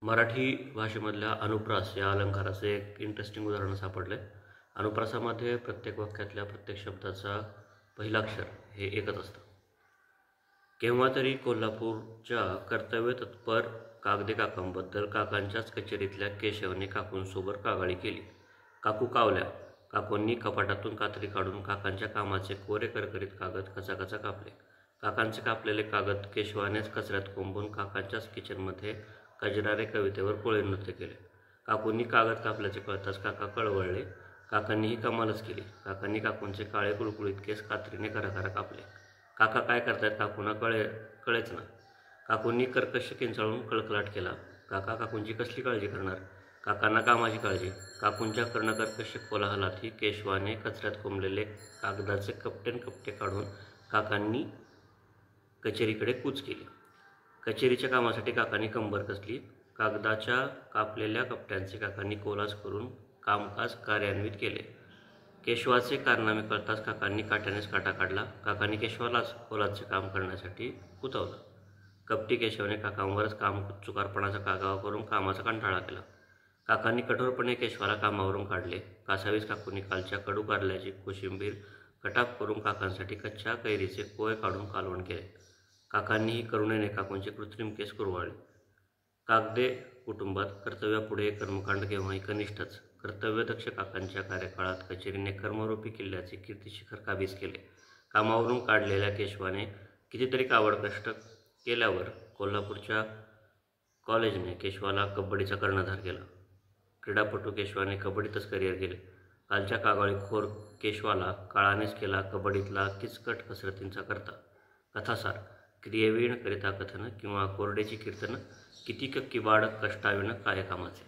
मराठी भाषेमधल्या अनुप्रास या अलंकाराचे एक इंटरेस्टिंग उदाहरण सापडले. अनुप्रासामध्ये प्रत्येक वाक्यातल्या प्रत्येक शब्दाचा पहिला अक्षर हे एकच असतं. केव्हा तरी कोल्हापूरच्या कर्तव्यतत्पर कागदे काकांबद्दल काकांच्याच कचेरीतल्या केशवने काकूंसोबत कागाळी केली. काकू कावल्या. काकूंनी कपाटातून कात्री काढून काकांच्या कामाचे कोरे करकरीत कागद कचाकचा कापले. काकांचे कापलेले कागद केशवानेच कचऱ्यात कोंबून काकांच्याच किचनमध्ये कजरारे कवितेवर कोळी नृत्य केले. काकूंनी कागद कापल्याचे कळताच काका कळवळले. काकांनी ही कमालच केली. काकांनी काकूंचे काळे कुळकुळीत केस कात्रीने कराकरा कापले. काका काय करतायत काकूंना कळेच ना. काकूंनी कर्कश किंचाळून कळकलाट केला. काका काकूंची कसली काळजी करणार? काकांना कामाची काळजी. काकूंच्या कर्णकर्कश कोलाहलातही केशवाने कचऱ्यात कोंबलेले कागदाचे कपटेन कपटे काढून काकांनी कचेरीकडे कूच केली. कचेरीच्या कामासाठी काकांनी कंबर कसली. कागदाच्या कापलेल्या कपट्यांचे काकांनी कोलाज करून कामकाज कार्यान्वित केले. केशवाचे कारनामे कळताच काकांनी काट्यानेच काटा काढला. काकांनी केशवालाच कोलाजचे काम करण्यासाठी कुतवलं. कपटी केशवाने काकांवरच चुकारपणाचा कागावा करून कामाचा कंटाळा केला. काकांनी कठोरपणे केशवाला कामावरून काढले. कासावीस काकूंनी कालच्या कडू कारल्याची कोशिंबीर कटाप करून काकांसाठी कच्च्या कैरीचे कोय काढून कालवण केले. काकांनीही करुणेने काकूंचे कृत्रिम केस कुरवाळले. कागदे कुटुंबात कर्तव्यापुढे कर्मकांड केव्हाही कनिष्ठच. कर्तव्यदक्ष काकांच्या कार्यकाळात कचेरीने कर्मरूपी किल्ल्याचे कीर्तिशिखर काबीज केले. कामावरून काढलेल्या केशवाने कितीतरी कावड कष्ट केल्यावर कोल्हापूरच्या कॉलेजने केशवाला कबड्डीचा कर्णधार केला. क्रीडापटू केशवाने कबड्डीतच करिअर केले. कालच्या कागाळीखोर केशवाला काळानेच केला कबड्डीतला किचकट कसरतींचा करता. कथासार क्रियेविण करिता कथन किंवा कोरडेची कीर्तन कितीक किवाड कष्टाविण काय कामाचे.